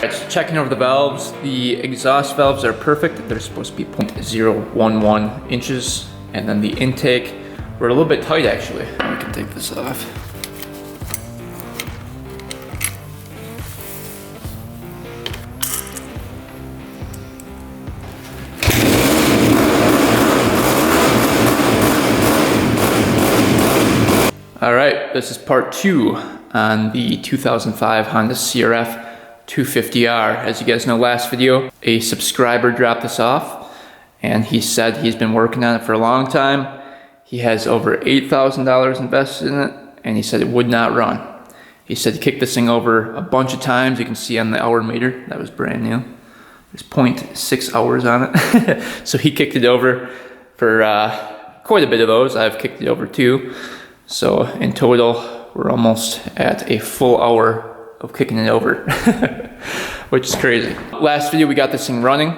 Alright, so checking over the valves. The exhaust valves are perfect. They're supposed to be 0.011 inches. And then the intake, we're a little bit tight actually. We can take this off. All right, this is part 2 on the 2005 Honda CRF250r. As you guys know, last video, a subscriber dropped this off and he said he's been working on it for a long time. He has over $8,000 invested in it and he said it would not run. He said he kicked this thing over a bunch of times. You can see on the hour meter, that was brand new. There's 0.6 hours on it. So he kicked it over for quite a bit of those. I've kicked it over too. So in total, we're almost at a full hour of kicking it over, which is crazy. Last video, we got this thing running.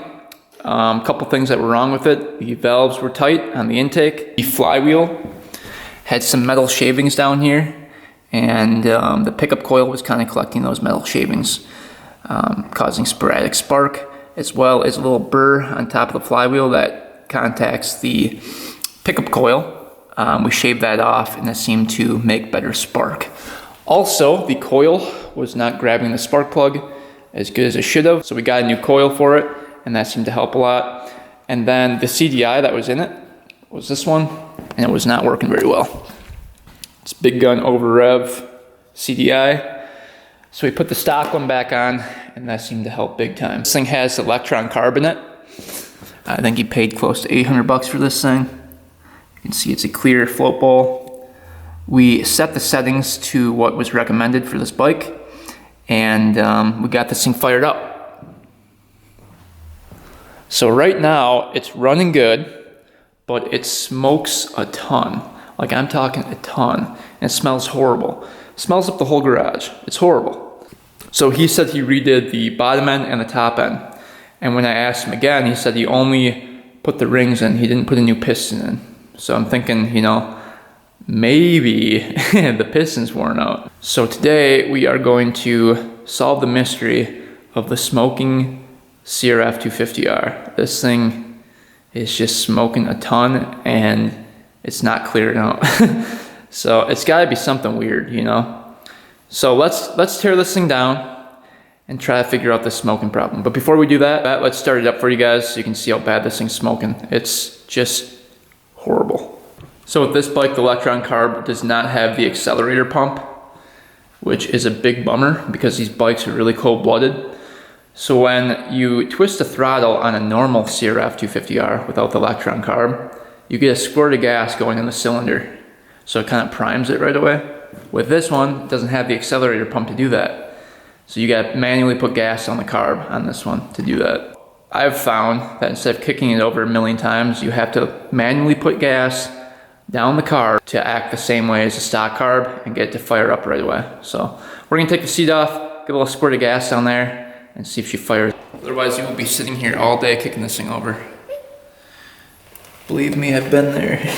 A couple things that were wrong with it. The valves were tight on the intake. The flywheel had some metal shavings down here, and the pickup coil was kind of collecting those metal shavings, causing sporadic spark, as well as a little burr on top of the flywheel that contacts the pickup coil. We shaved that off and that seemed to make better spark. Also, the coil was not grabbing the spark plug as good as it should have, so we got a new coil for it and that seemed to help a lot. And then the CDI that was in it was this one, and it was not working very well. It's big gun over rev CDI. So we put the stock one back on and that seemed to help big time. This thing has electron carb in it. I think he paid close to $800 for this thing. You can see it's a clear float bowl. We set the settings to what was recommended for this bike, and we got this thing fired up. So right now it's running good, but it smokes a ton. Like, I'm talking a ton, and it smells horrible. It smells up the whole garage. It's horrible. So he said he redid the bottom end and the top end. And when I asked him again, he said he only put the rings in. He didn't put a new piston in. So I'm thinking, you know, maybe the piston's worn out. So today we are going to solve the mystery of the smoking CRF250r. This thing is just smoking a ton and it's not clearing out. So it's gotta be something weird, you know? So let's tear this thing down and try to figure out the smoking problem. But before we do that, let's start it up for you guys so you can see how bad this thing's smoking. It's just horrible. So with this bike, the electron carb does not have the accelerator pump, which is a big bummer because these bikes are really cold-blooded. So when you twist the throttle on a normal CRF250r without the electron carb, you get a squirt of gas going in the cylinder. So it kind of primes it right away. With this one, it doesn't have the accelerator pump to do that. So you gotta manually put gas on the carb on this one to do that. I've found that instead of kicking it over a million times, you have to manually put gas down the carb to act the same way as the stock carb and get it to fire up right away. So we're gonna take the seat off, get a little squirt of gas down there, and see if she fires. Otherwise, you will be sitting here all day kicking this thing over. Believe me, I've been there.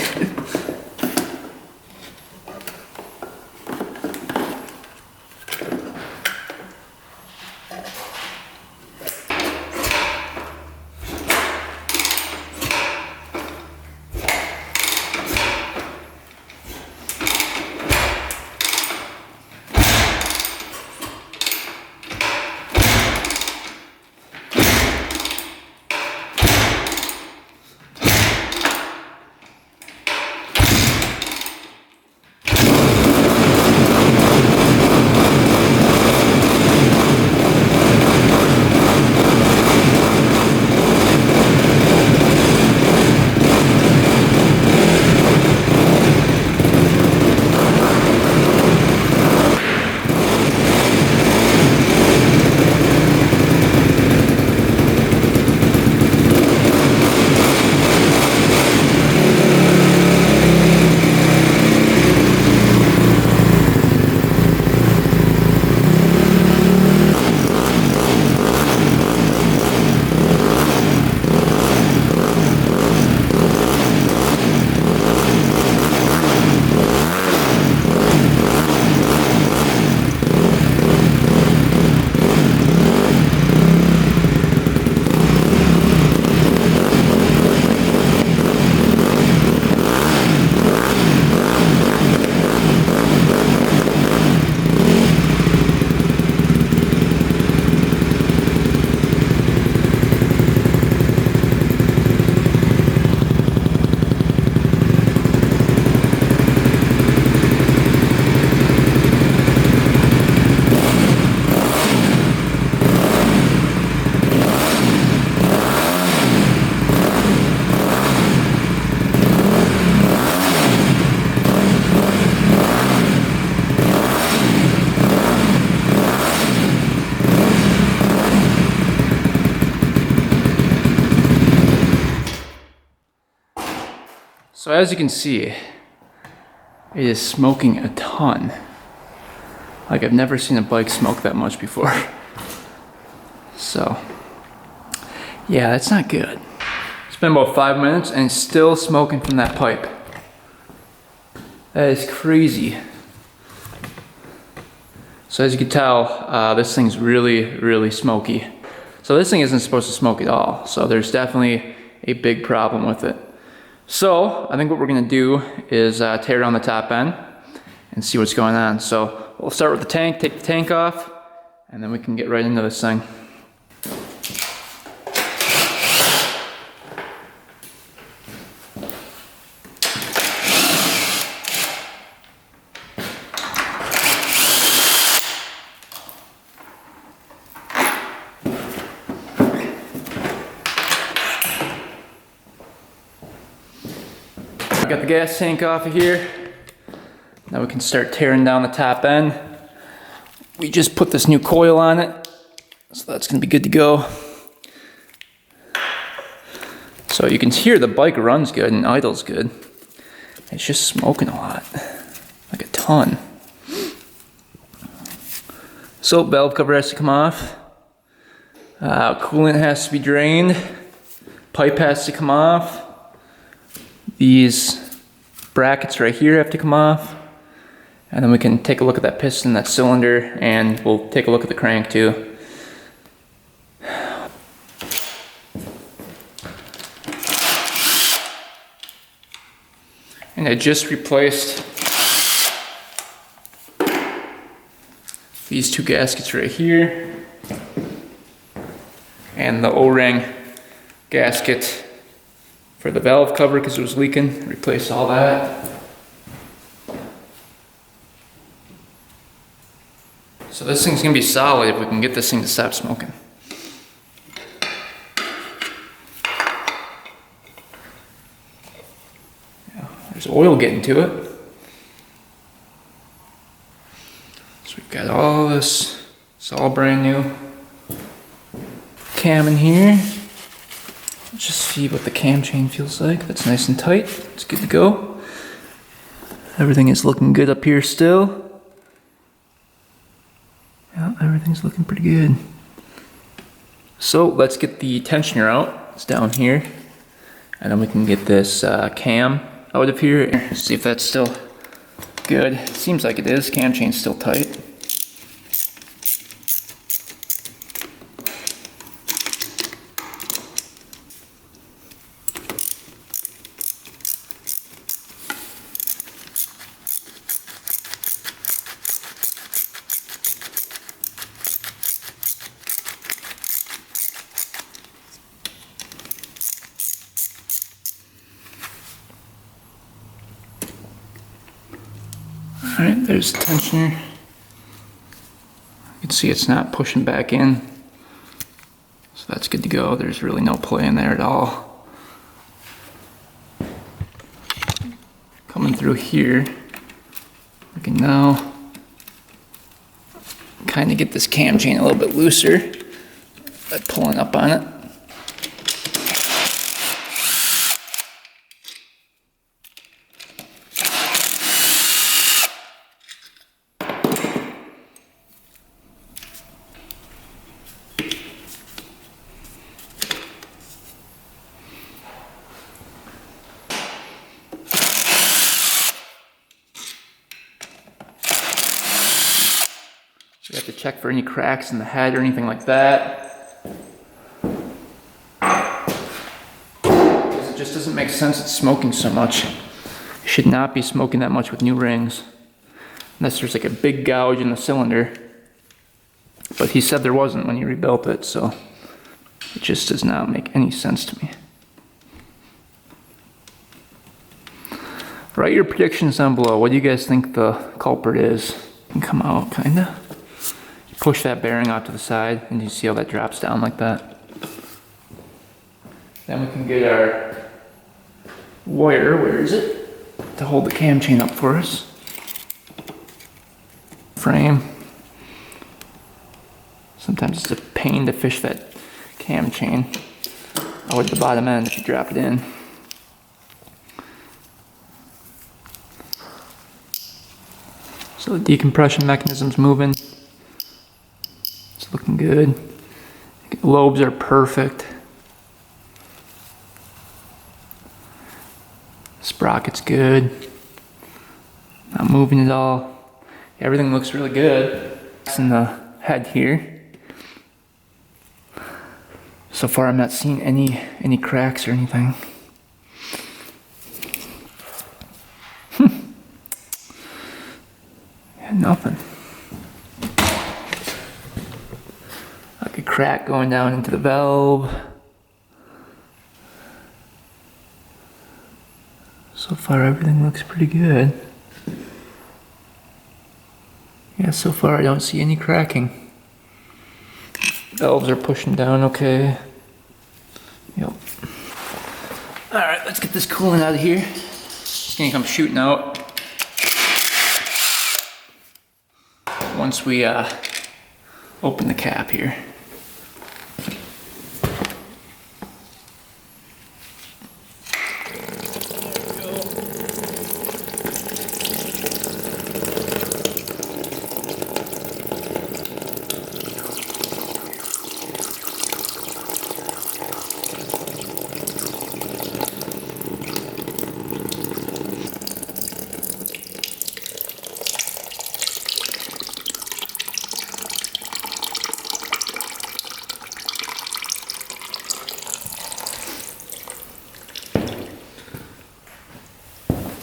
So as you can see, it is smoking a ton. Like I've never seen a bike smoke that much before. So, yeah, that's not good. It's been about 5 minutes and it's still smoking from that pipe. That is crazy. So as you can tell, this thing's really, really smoky. So this thing isn't supposed to smoke at all. So there's definitely a big problem with it. So I think what we're gonna do is tear down the top end and see what's going on. So we'll start with the tank, take the tank off, and then we can get right into this thing. I got the gas tank off of here. Now we can start tearing down the top end. We just put this new coil on it, so that's gonna be good to go. So you can hear the bike runs good and idles good. It's just smoking a lot, like a ton. So valve cover has to come off. Coolant has to be drained. Pipe has to come off. These brackets right here have to come off. And then we can take a look at that piston, that cylinder, and we'll take a look at the crank too. And I just replaced these two gaskets right here and the O-ring gasket for the valve cover because it was leaking. Replaced all that. So this thing's gonna be solid if we can get this thing to stop smoking. Yeah, there's oil getting to it. So we've got all this, it's all brand new. Cam in here. Let's just see what the cam chain feels like. That's nice and tight, it's good to go. Everything is looking good up here still. Yeah, everything's looking pretty good. So let's get the tensioner out. It's down here. And then we can get this cam out of here. See if that's still good. It seems like it is. Cam chain's still tight. Alright, there's the tensioner. You can see it's not pushing back in. So that's good to go. There's really no play in there at all. Coming through here, we can now kind of get this cam chain a little bit looser by pulling up on it. We have to check for any cracks in the head or anything like that. Because it just doesn't make sense it's smoking so much. You should not be smoking that much with new rings. Unless there's like a big gouge in the cylinder. But he said there wasn't when he rebuilt it, so it just does not make any sense to me. Write your predictions down below. What do you guys think the culprit is? It can come out, kinda. Push that bearing out to the side and you see how that drops down like that. Then we can get our wire, where is it? To hold the cam chain up for us. Frame. Sometimes it's a pain to fish that cam chain out at the bottom end if you drop it in. So the decompression mechanism's moving. It's looking good. Lobes are perfect. Sprocket's good. Not moving at all. Everything looks really good. It's in the head here. So far I'm not seeing any cracks or anything. Yeah, nothing. Like a crack going down into the valve. So far everything looks pretty good. Yeah, so far I don't see any cracking. Valves are pushing down okay. Yep. Alright, let's get this coolant out of here. It's gonna come shooting out once we open the cap here.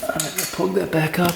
Alright, we'll plug that back up.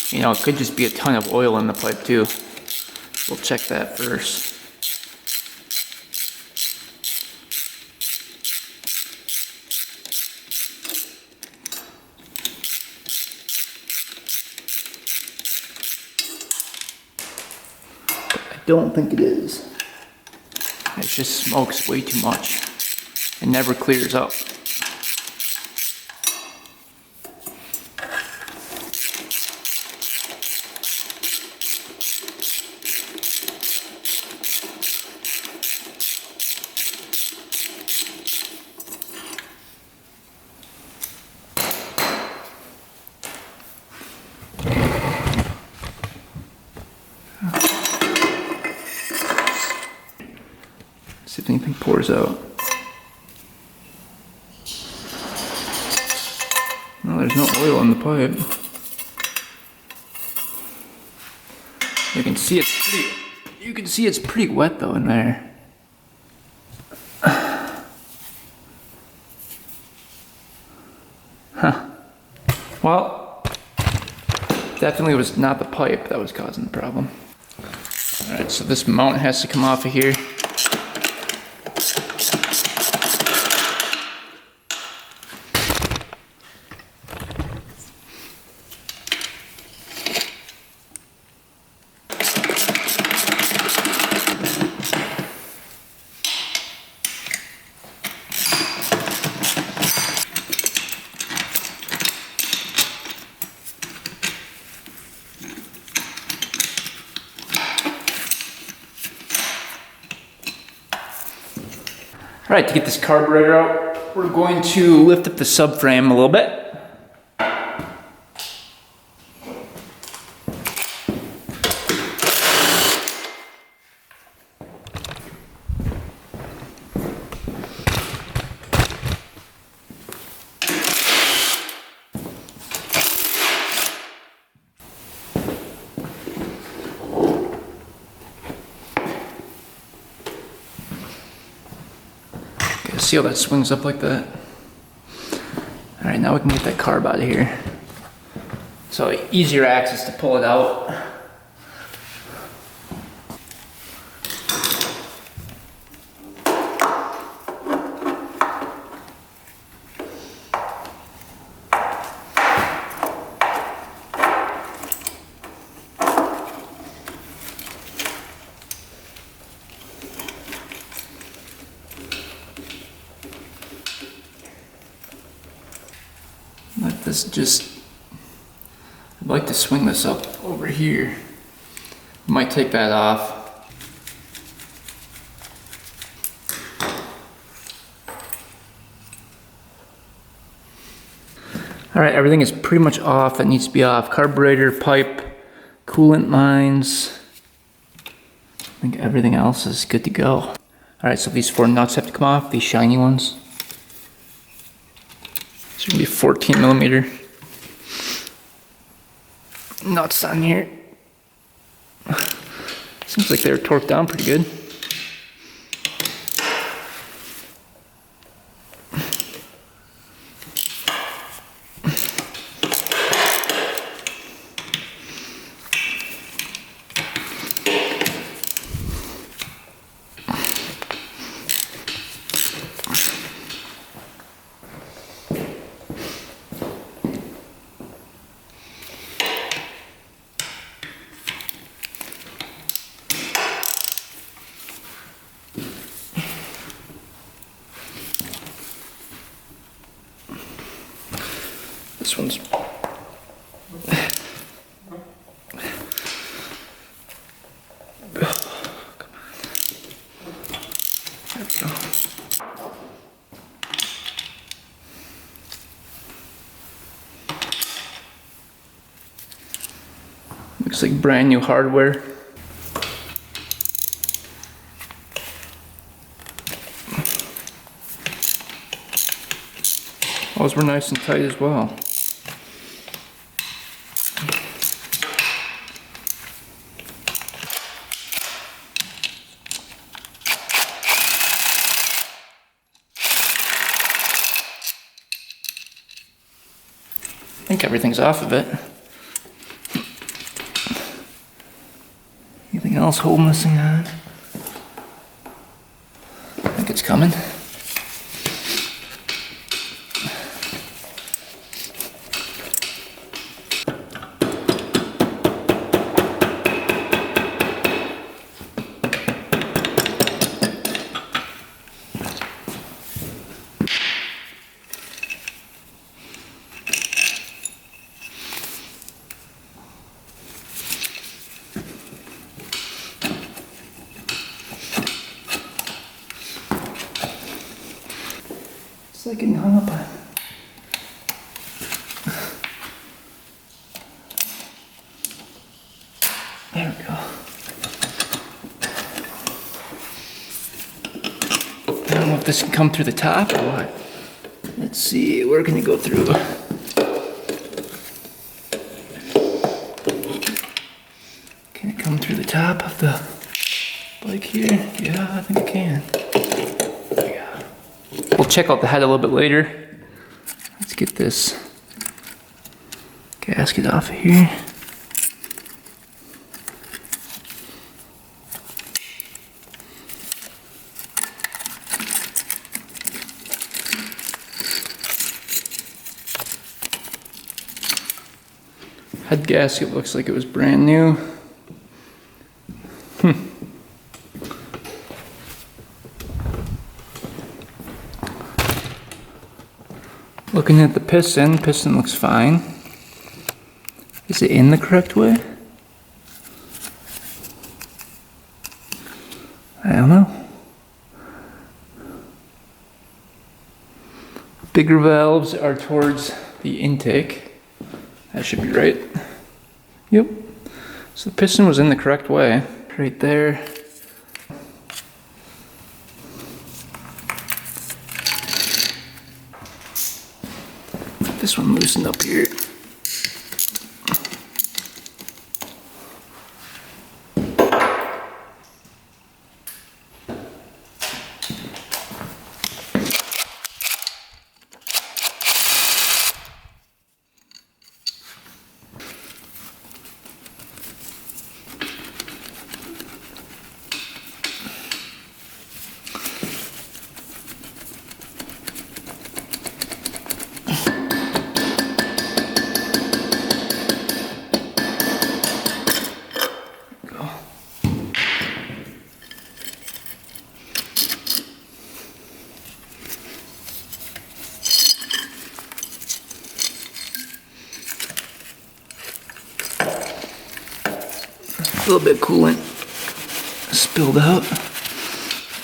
You know, it could just be a ton of oil in the pipe too. We'll check that first. I don't think it is. It just smokes way too much. It never clears up. See if anything pours out. No, there's no oil in the pipe. You can see it's pretty wet though in there. Huh. Well, definitely was not the pipe that was causing the problem. Alright, so this mount has to come off of here. Alright, to get this carburetor out, we're going to lift up the subframe a little bit. See how that swings up like that? Alright, now we can get that carb out of here. So easier access to pull it out. Let this just, I'd like to swing this up over here. Might take that off. All right, everything is pretty much off that needs to be off. Carburetor, pipe, coolant lines. I think everything else is good to go. All right, so these 4 nuts have to come off, these shiny ones. It's gonna be 14 millimeter nuts on here. Seems like they're torqued down pretty good. This one's looks like brand new hardware. Those were nice and tight as well. I think everything's off of it. Anything else holding this thing on? I think it's coming. It's like getting hung up on. There we go. I don't know if this can come through the top or what. Let's see, where can it go through? Can it come through the top of the bike here? Yeah, I think it can. We'll check out the head a little bit later. Let's get this gasket off of here. Head gasket looks like it was brand new. Looking at the piston looks fine. Is it in the correct way? I don't know. Bigger valves are towards the intake. That should be right. Yep. So the piston was in the correct way. Right there. This one loosened up here. A little bit of coolant spilled out.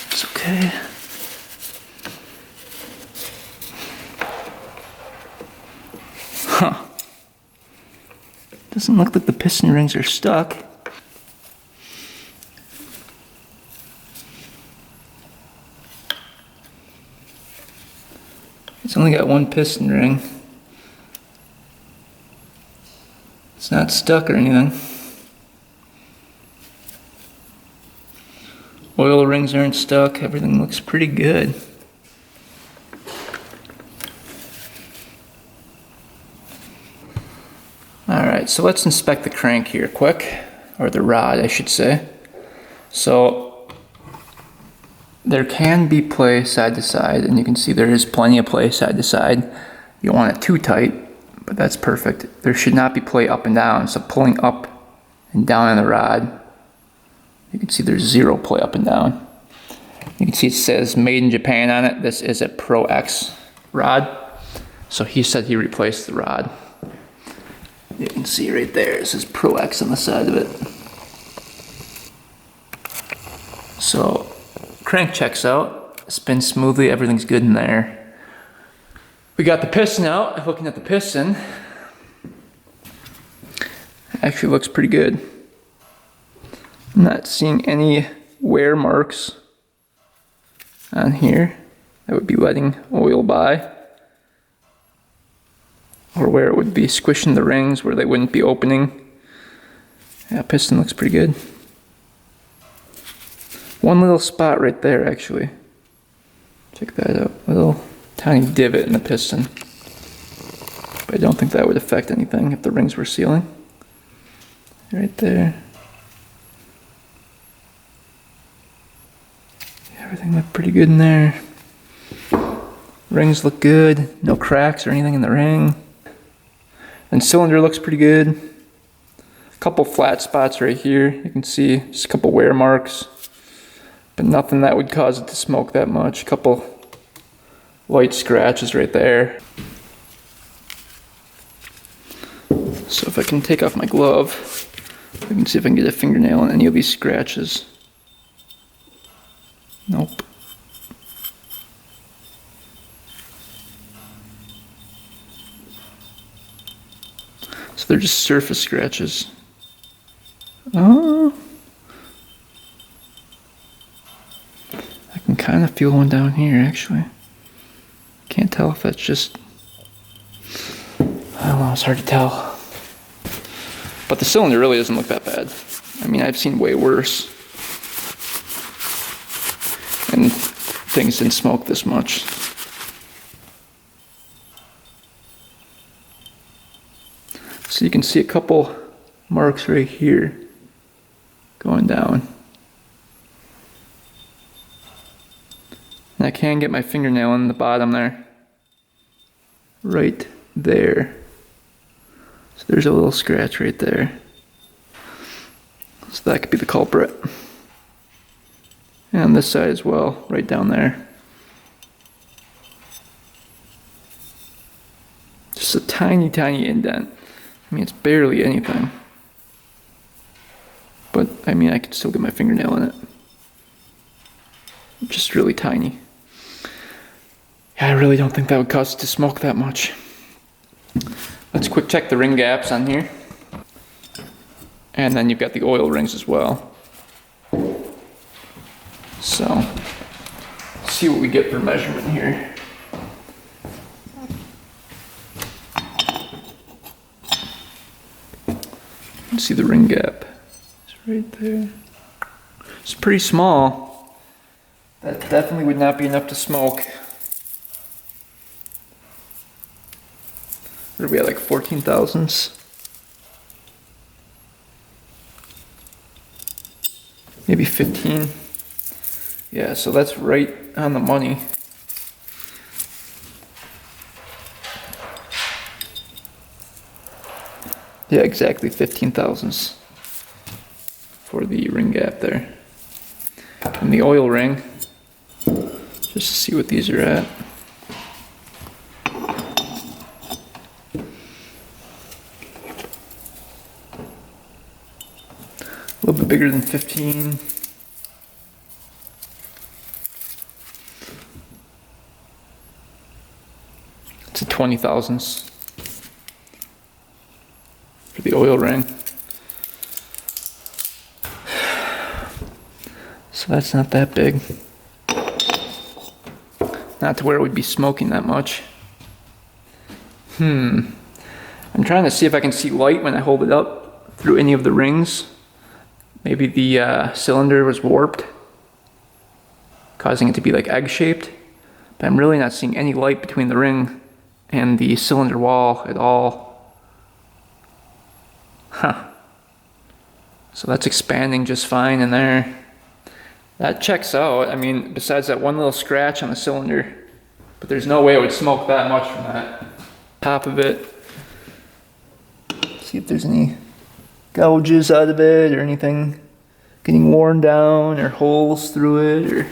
It's okay. Huh. Doesn't look like the piston rings are stuck. It's only got one piston ring. It's not stuck or anything. Oil rings aren't stuck. Everything looks pretty good. Alright, so let's inspect the crank here quick. Or the rod, I should say. So, there can be play side to side, and you can see there is plenty of play side to side. You don't want it too tight, but that's perfect. There should not be play up and down, so pulling up and down on the rod, you can see there's zero play up and down. You can see it says made in Japan on it. This is a Pro X rod. So he said he replaced the rod. You can see right there, it says Pro X on the side of it. So, crank checks out, spins smoothly, everything's good in there. We got the piston out. Looking at the piston, actually looks pretty good. I'm not seeing any wear marks on here that would be letting oil by, or where it would be squishing the rings where they wouldn't be opening. Yeah, piston looks pretty good. One little spot right there, actually. Check that out. A little tiny divot in the piston. But I don't think that would affect anything if the rings were sealing. Right there. Everything looked pretty good in there. Rings look good. No cracks or anything in the ring. And cylinder looks pretty good. A couple flat spots right here. You can see just a couple wear marks. But nothing that would cause it to smoke that much. A couple light scratches right there. So if I can take off my glove, I can see if I can get a fingernail on any of these scratches. Nope. So they're just surface scratches. Oh. I can kind of feel one down here, actually. Can't tell if that's just... I don't know, it's hard to tell. But the cylinder really doesn't look that bad. I mean, I've seen way worse. And things didn't smoke this much. So you can see a couple marks right here going down. And I can get my fingernail on the bottom there. Right there. So there's a little scratch right there. So that could be the culprit. And on this side as well, right down there. Just a tiny, tiny indent. I mean, it's barely anything. But, I mean, I could still get my fingernail in it. Just really tiny. Yeah, I really don't think that would cause it to smoke that much. Let's quick check the ring gaps on here. And then you've got the oil rings as well. So, let's see what we get for measurement here. Let's see the ring gap. It's right there. It's pretty small. That definitely would not be enough to smoke. What are we at, like 14 thousandths? Maybe 15. Yeah, so that's right on the money. Yeah, exactly 15 thousandths for the ring gap there. And the oil ring, just to see what these are at. A little bit bigger than 15. It's a 20 thousandths for the oil ring. So that's not that big. Not to where we'd be smoking that much. I'm trying to see if I can see light when I hold it up through any of the rings. Maybe the cylinder was warped, causing it to be like egg-shaped. But I'm really not seeing any light between the ring and the cylinder wall at all. So that's expanding just fine in there. That checks out. I mean, besides that one little scratch on the cylinder, but there's no way it would smoke that much from that top of it. See if there's any gouges out of it or anything getting worn down or holes through it or...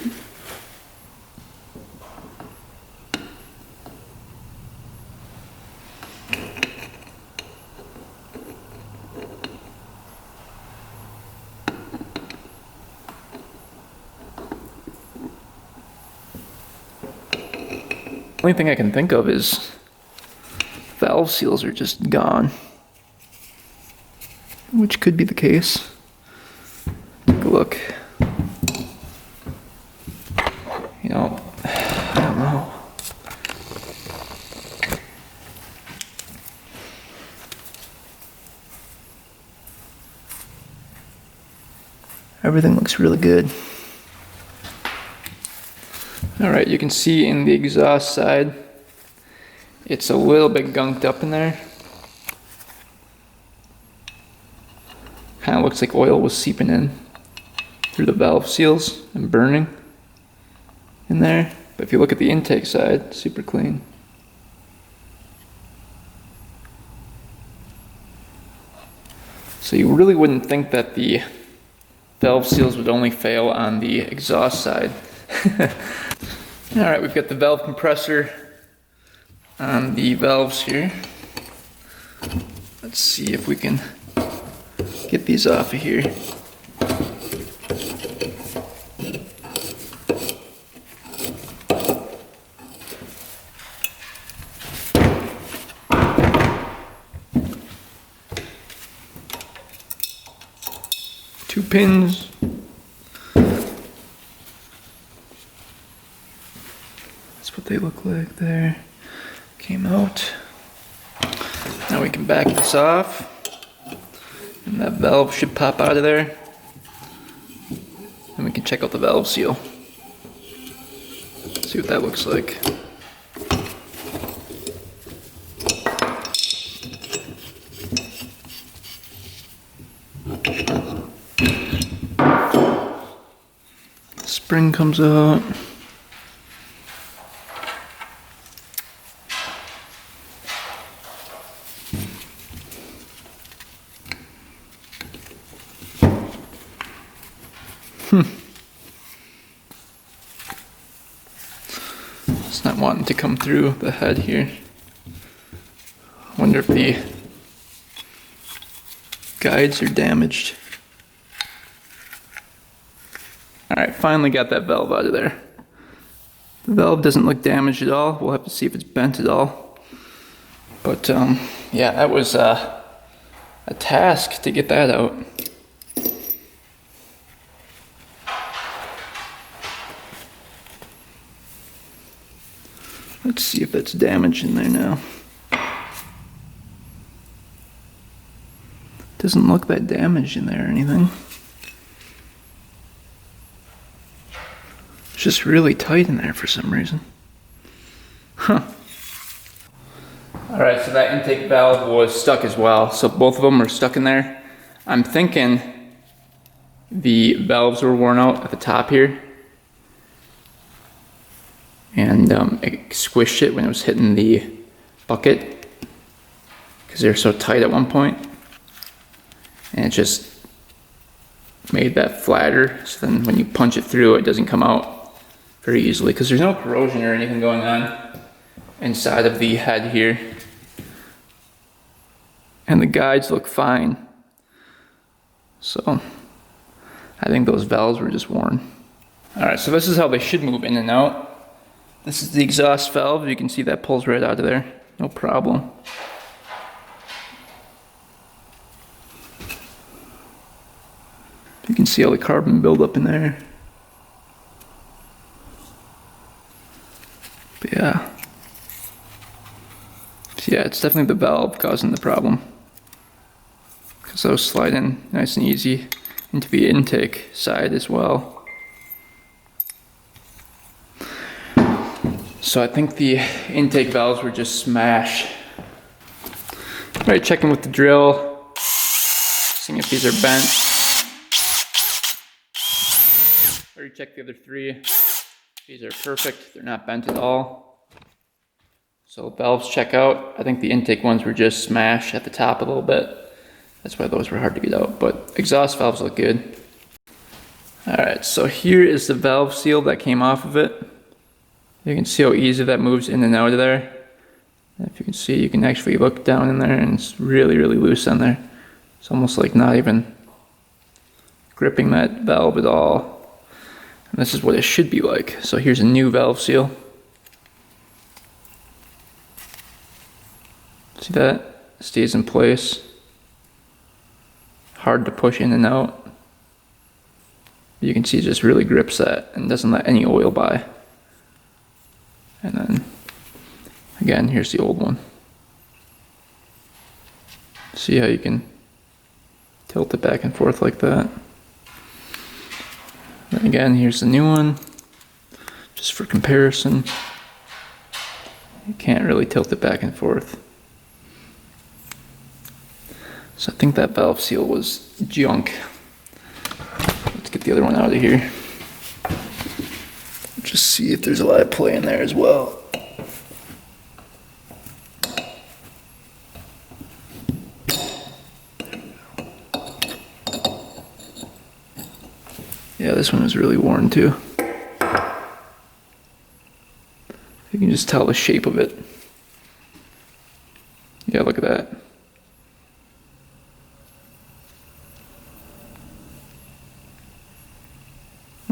Only thing I can think of is valve seals are just gone, which could be the case. Take a look. You know, I don't know. Everything looks really good. Alright, you can see in the exhaust side, it's a little bit gunked up in there. Kind of looks like oil was seeping in through the valve seals and burning in there. But if you look at the intake side, super clean. So you really wouldn't think that the valve seals would only fail on the exhaust side. Alright, we've got the valve compressor on the valves here. Let's see if we can get these off of here. Two pins. That's what they look like there. Came out. Now we can back this off. And that valve should pop out of there. And we can check out the valve seal. See what that looks like. Spring comes out. It's not wanting to come through the head here. I wonder if the guides are damaged. Alright, finally got that valve out of there. The valve doesn't look damaged at all. We'll have to see if it's bent at all. But yeah, that was a task to get that out. Let's see if that's damaged in there now. Doesn't look that damaged in there or anything. It's just really tight in there for some reason. Huh. Alright, so that intake valve was stuck as well. So both of them are stuck in there. I'm thinking the valves were worn out at the top here. And it squished it when it was hitting the bucket. Because they're so tight at one point. And it just made that flatter. So then when you punch it through, it doesn't come out very easily, because there's no corrosion or anything going on inside of the head here. And the guides look fine. So I think those valves were just worn. Alright, so this is how they should move in and out. This is the exhaust valve. You can see that pulls right out of there. No problem. You can see all the carbon buildup in there. But yeah. So yeah, it's definitely the valve causing the problem. Because those slide in nice and easy into the intake side as well. So I think the intake valves were just smashed. Alright, checking with the drill, seeing if these are bent. Already checked the other three. These are perfect, they're not bent at all. So valves check out. I think the intake ones were just smashed at the top a little bit. That's why those were hard to get out, but exhaust valves look good. Alright, so here is the valve seal that came off of it. You can see how easy that moves in and out of there. And if you can see, you can actually look down in there and it's really, really loose on there. It's almost like not even gripping that valve at all. And this is what it should be like. So here's a new valve seal. See that? It stays in place. Hard to push in and out. You can see it just really grips that and doesn't let any oil by. And then, again, here's the old one. See how you can tilt it back and forth like that. Then again, here's the new one, just for comparison. You can't really tilt it back and forth. So I think that valve seal was junk. Let's get the other one out of here. Just see if there's a lot of play in there as well. Yeah, this one was really worn too. You can just tell the shape of it. Yeah, look at that.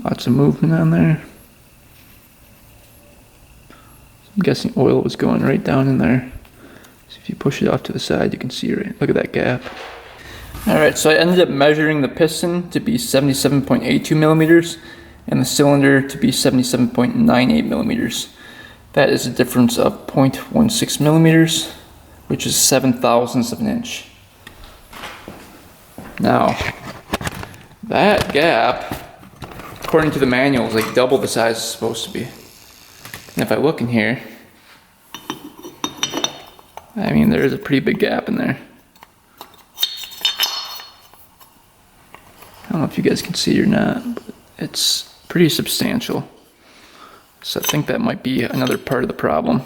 Lots of movement on there. I'm guessing oil was going right down in there. So if you push it off to the side, you can see right. Look at that gap. Alright, so I ended up measuring the piston to be 77.82 millimeters and the cylinder to be 77.98 millimeters. That is a difference of 0.16 millimeters, which is 7/1000ths of an inch. Now, that gap, according to the manual, is like double the size it's supposed to be. And if I look in here, I mean, there is a pretty big gap in there. I don't know if you guys can see it or not, but it's pretty substantial. So I think that might be another part of the problem.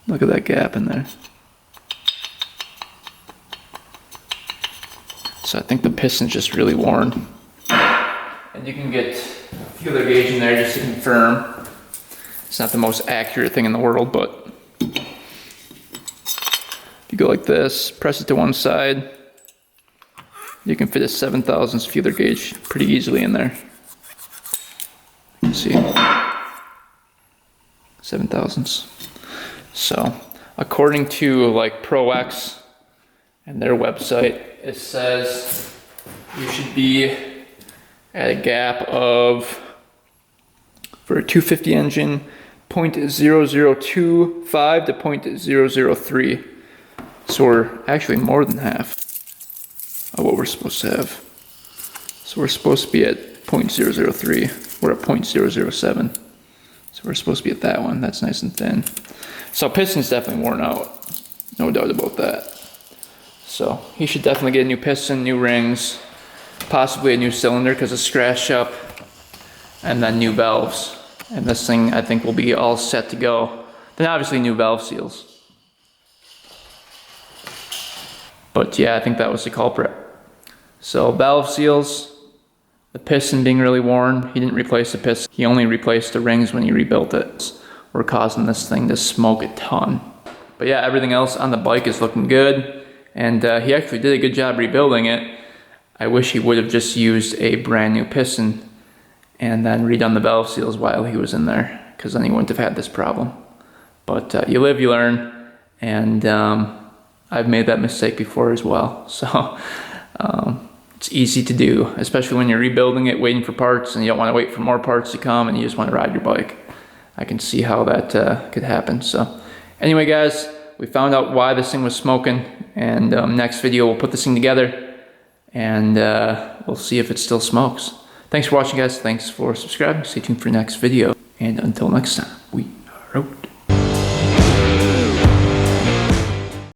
Look at that gap in there. So I think the piston's just really worn. And you can get a feeler gauge in there just to confirm. It's not the most accurate thing in the world, but if you go like this, press it to one side, you can fit a 7/1000ths feeler gauge pretty easily in there. You can see 7/1000ths. So according to like ProX and their website, it says you should be at a gap of, for a 250 engine, 0.0025 to 0.003. So we're actually more than half of what we're supposed to have. So we're supposed to be at 0.003. We're at 0.007. So we're supposed to be at that one. That's nice and thin. So piston's definitely worn out. No doubt about that. So he should definitely get a new piston, new rings, possibly a new cylinder because it's scratched up, and then new valves. And this thing, I think, will be all set to go. Then obviously new valve seals. But yeah, I think that was the culprit. So valve seals, the piston being really worn. He didn't replace the piston. He only replaced the rings when he rebuilt it. We're causing this thing to smoke a ton. But yeah, everything else on the bike is looking good. And he actually did a good job rebuilding it. I wish he would have just used a brand new piston and then redone the valve seals while he was in there, because then he wouldn't have had this problem. But you live, you learn, and I've made that mistake before as well. So it's easy to do, especially when you're rebuilding it, waiting for parts, and you don't want to wait for more parts to come, and you just want to ride your bike. I can see how that could happen. So anyway, guys, we found out why this thing was smoking, and next video we'll put this thing together, and we'll see if it still smokes. Thanks for watching, guys. Thanks for subscribing. Stay tuned for the next video, and until next time, we are out.